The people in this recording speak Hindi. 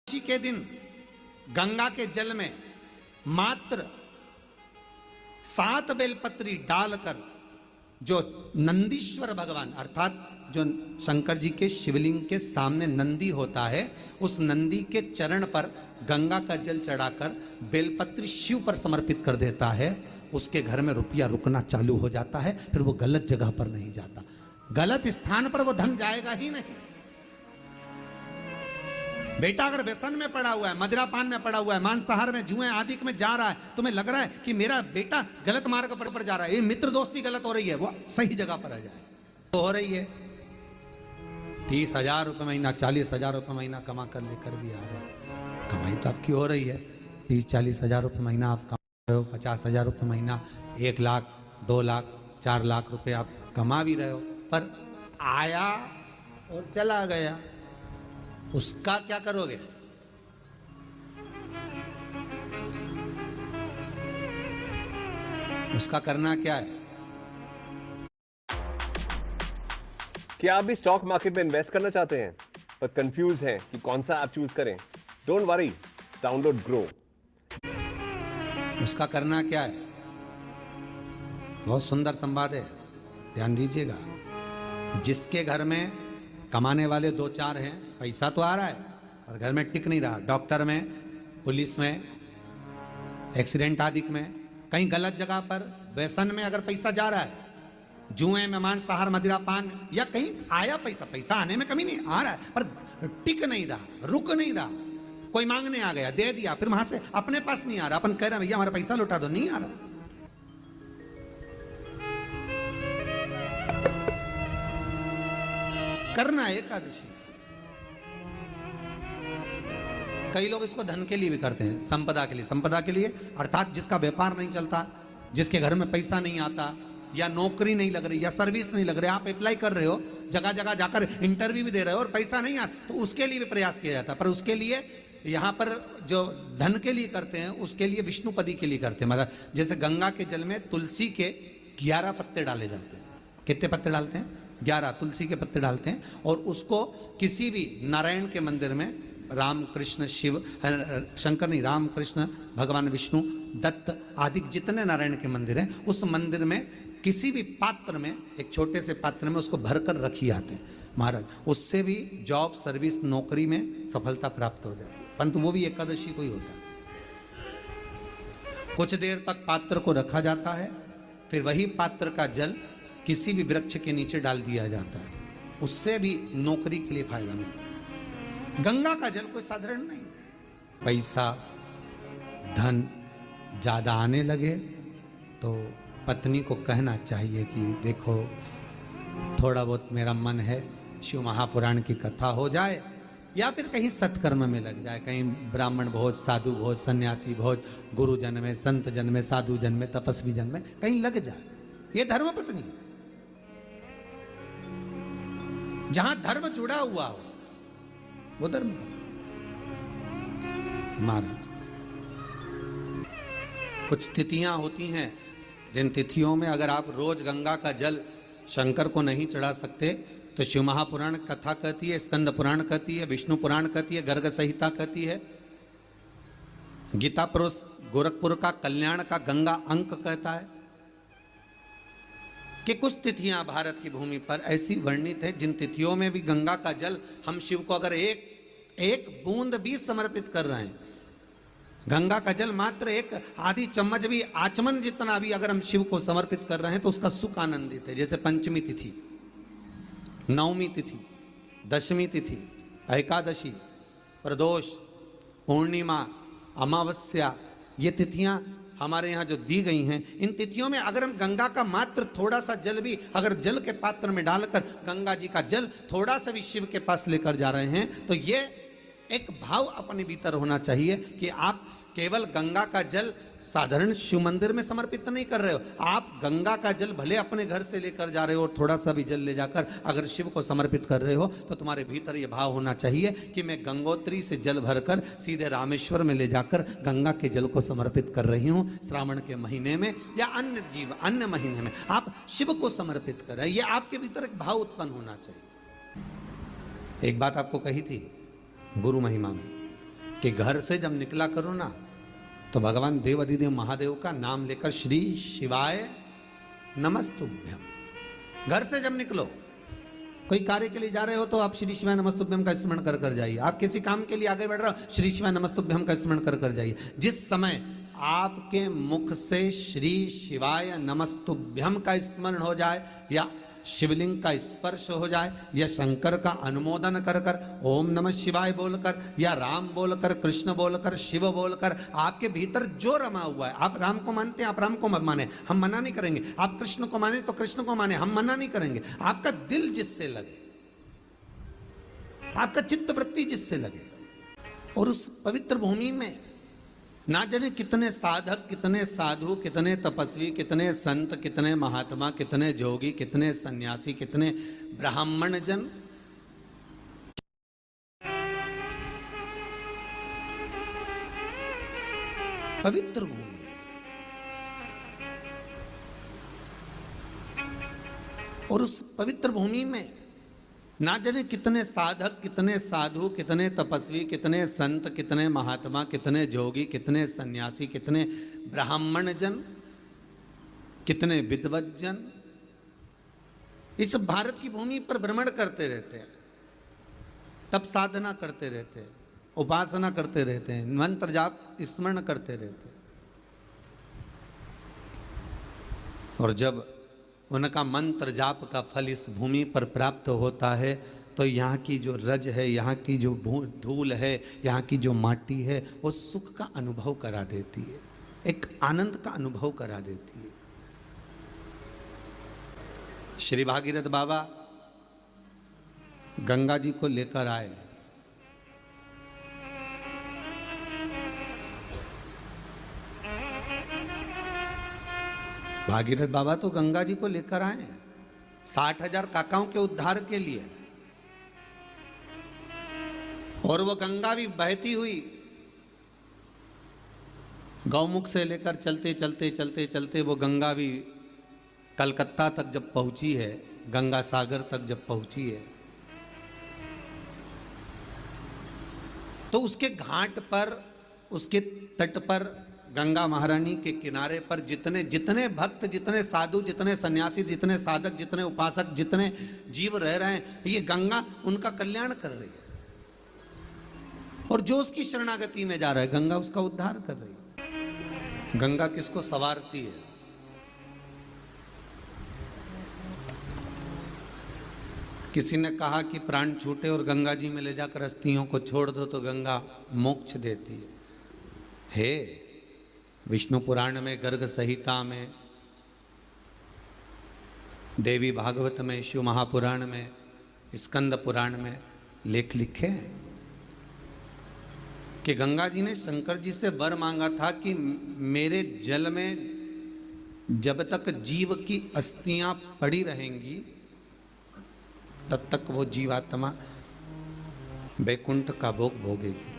एकादशी के दिन गंगा के जल में मात्र 7 बेलपत्री डालकर जो नंदीश्वर भगवान अर्थात जो शंकर जी के शिवलिंग के सामने नंदी होता है, उस नंदी के चरण पर गंगा का जल चढ़ाकर बेलपत्री शिव पर समर्पित कर देता है, उसके घर में रुपया रुकना चालू हो जाता है। फिर वो गलत जगह पर नहीं जाता, गलत स्थान पर वो धन जाएगा ही नहीं। बेटा अगर व्यसन में पड़ा हुआ है, मदिरा पान में पड़ा हुआ है, मांसाहार में, जुए आदि में जा रहा है, तुम्हें लग रहा है कि मेरा बेटा गलत मार्ग पर जा रहा है, ये मित्र दोस्ती गलत हो रही है, वो सही जगह पर आ जाए तो हो रही है। 30,000 रुपये महीना, 40,000 रुपये महीना कमा कर लेकर भी आ रहे हो, कमाई तो आपकी हो रही है। 30-40 हज़ार रुपये महीना आप कमा रहे हो, 50,000 रुपये महीना, 1 लाख, 2 लाख, 4 लाख रुपये आप कमा भी रहे हो, पर आया और चला गया, उसका क्या करोगे? उसका करना क्या है? क्या आप भी स्टॉक मार्केट में इन्वेस्ट करना चाहते हैं पर कंफ्यूज हैं कि कौन सा ऐप चूज करें? Don't worry, download grow. उसका करना क्या है? बहुत सुंदर संवाद है, ध्यान दीजिएगा। जिसके घर में कमाने वाले 2-4 हैं, पैसा तो आ रहा है पर घर में टिक नहीं रहा, डॉक्टर में, पुलिस में, एक्सीडेंट आदि में, कहीं गलत जगह पर व्यसन में अगर पैसा जा रहा है, जुए में, मांसाहार, मदिरा पान, या कहीं आया पैसा आने में कमी नहीं, आ रहा है पर टिक नहीं रहा, रुक नहीं रहा, कोई मांगने आ गया, दे दिया, फिर वहां से अपने पास नहीं आ रहा, अपन कह रहे हैं भैया हमारा पैसा लौटा दो, नहीं आ रहा। करना है एकादशी। कई लोग इसको धन के लिए भी करते हैं, संपदा के लिए। संपदा के लिए अर्थात जिसका व्यापार नहीं चलता, जिसके घर में पैसा नहीं आता, या नौकरी नहीं लग रही, या सर्विस नहीं लग रही, आप अप्लाई कर रहे हो, जगह जगह जाकर इंटरव्यू भी दे रहे हो और पैसा नहीं आ, तो उसके लिए भी प्रयास किया जाता है। पर उसके लिए यहाँ पर जो धन के लिए करते हैं, उसके लिए विष्णुपदी के लिए करते हैं। मतलब जैसे गंगा के जल में तुलसी के 11 पत्ते डाले जाते हैं। कितने पत्ते डालते हैं? 11 तुलसी के पत्ते डालते हैं, और उसको किसी भी नारायण के मंदिर में, राम कृष्ण शिव, शंकर नहीं, राम कृष्ण भगवान विष्णु, दत्त आदि जितने नारायण के मंदिर हैं, उस मंदिर में किसी भी पात्र में, एक छोटे से पात्र में उसको भरकर रखी आते हैं महाराज। उससे भी जॉब, सर्विस, नौकरी में सफलता प्राप्त हो जाती है, परंतु वो भी एकादशी को ही होता है। कुछ देर तक पात्र को रखा जाता है, फिर वही पात्र का जल किसी भी वृक्ष के नीचे डाल दिया जाता है, उससे भी नौकरी के लिए फायदा मिलता है। गंगा का जल कोई साधारण नहीं। पैसा, धन ज्यादा आने लगे तो पत्नी को कहना चाहिए कि देखो थोड़ा बहुत मेरा मन है, शिव महापुराण की कथा हो जाए, या फिर कहीं सत्कर्म में लग जाए, कहीं ब्राह्मण भोज, साधु भोज, सन्यासी भोज, गुरु जन में, संत जन में, साधु जन में, तपस्वी जन में कहीं लग जाए। ये धर्म पत्नी, जहां धर्म जुड़ा हुआ हो वो धर्म महाराज। कुछ तिथियां होती हैं, जिन तिथियों में अगर आप रोज गंगा का जल शंकर को नहीं चढ़ा सकते तो शिव महापुराण कथा कहती है, स्कंद पुराण कहती है, विष्णु पुराण कहती है, गर्ग संहिता कहती है, गीता पुरुष गोरखपुर का कल्याण का गंगा अंक कहता है कि कुछ तिथियां भारत की भूमि पर ऐसी वर्णित है जिन तिथियों में भी गंगा का जल हम शिव को अगर एक बूंद भी समर्पित कर रहे हैं, गंगा का जल मात्र एक आधी चम्मच भी, आचमन जितना भी अगर हम शिव को समर्पित कर रहे हैं तो उसका सुख आनंदित है। जैसे पंचमी तिथि, नवमी तिथि, दशमी तिथि, एकादशी, प्रदोष, पूर्णिमा, अमावस्या, ये तिथियां हमारे यहाँ जो दी गई हैं, इन तिथियों में अगर हम गंगा का मात्र थोड़ा सा जल भी अगर जल के पात्र में डालकर गंगा जी का जल थोड़ा सा भी शिव के पास लेकर जा रहे हैं, तो ये एक भाव अपने भीतर होना चाहिए कि आप केवल गंगा का जल साधारण शिव मंदिर में समर्पित नहीं कर रहे हो, आप गंगा का जल भले अपने घर से लेकर जा रहे हो और थोड़ा सा भी जल ले जाकर अगर शिव को समर्पित कर रहे हो, तो तुम्हारे भीतर ये भाव होना चाहिए कि मैं गंगोत्री से जल भरकर सीधे रामेश्वर में ले जाकर गंगा के जल को समर्पित कर रही हूँ। श्रावण के महीने में या अन्य महीने में आप शिव को समर्पित कर रहे हैं, ये आपके भीतर एक भाव उत्पन्न होना चाहिए। एक बात आपको कही थी गुरु महिमा में, कि घर से जब निकला करो ना तो भगवान देव अधिदेव महादेव का नाम लेकर श्री शिवाय नमस्तुभ्यम। घर से जब निकलो, कोई कार्य के लिए जा रहे हो तो आप श्री शिवाय नमस्तुभ्यम का स्मरण कर कर जाइए। आप किसी काम के लिए आगे बढ़ रहे हो, श्री शिवाय नमस्तुभ्यम का स्मरण कर कर जाइए। जिस समय आपके मुख से श्री शिवाय नमस्तुभ्यम का स्मरण हो जाए, या शिवलिंग का स्पर्श हो जाए, या शंकर का अनुमोदन कर कर ओम नमः शिवाय बोलकर, या राम बोलकर, कृष्ण बोलकर, शिव बोलकर, आपके भीतर जो रमा हुआ है, आप राम को मानते हैं आप राम को मत माने, हम मना नहीं करेंगे। आप कृष्ण को माने तो कृष्ण को माने, हम मना नहीं करेंगे। आपका दिल जिससे लगे, आपका चित्त वृत्ति जिससे लगे, और उस पवित्र भूमि में ना जाने कितने साधक, कितने साधु, कितने तपस्वी, कितने संत, कितने महात्मा, कितने जोगी, कितने सन्यासी, कितने ब्राह्मण जन पवित्र भूमि, और उस पवित्र भूमि में ना जाने कितने साधक, कितने साधु, कितने तपस्वी, कितने संत, कितने महात्मा, कितने जोगी, कितने सन्यासी, कितने ब्राह्मण जन, कितने विद्वत जन इस भारत की भूमि पर भ्रमण करते रहते हैं, तप साधना करते रहते हैं, उपासना करते रहते हैं, मंत्र जाप स्मरण करते रहते हैं। और जब उनका मंत्र जाप का फल इस भूमि पर प्राप्त होता है तो यहाँ की जो रज है, यहाँ की जो धूल है, यहाँ की जो माटी है, वो सुख का अनुभव करा देती है, एक आनंद का अनुभव करा देती है। श्री भागीरथ बाबा गंगा जी को लेकर आए। भागीरथ बाबा तो गंगा जी को लेकर आए 60,000 काकाओं के उद्धार के लिए, और वो गंगा भी बहती हुई गौमुख से लेकर चलते चलते चलते चलते वो गंगा भी कलकत्ता तक जब पहुंची है, गंगा सागर तक जब पहुंची है, तो उसके घाट पर, उसके तट पर, गंगा महारानी के किनारे पर जितने जितने भक्त, जितने साधु, जितने सन्यासी, जितने साधक, जितने उपासक, जितने जीव रह रहे हैं, ये गंगा उनका कल्याण कर रही है। और जो उसकी शरणागति में जा रहा है, गंगा उसका उद्धार कर रही है। गंगा किसको संवारती है? किसी ने कहा कि प्राण छूटे और गंगा जी में ले जाकर अस्थियों को छोड़ दो तो गंगा मोक्ष देती है। विष्णु पुराण में, गर्ग संहिता में, देवी भागवत में, शिव महापुराण में, स्कंद पुराण में लेख लिखे हैं कि गंगा जी ने शंकर जी से वर मांगा था कि मेरे जल में जब तक जीव की अस्थियां पड़ी रहेंगी तब तक वो जीवात्मा वैकुंठ का भोग भोगेगी।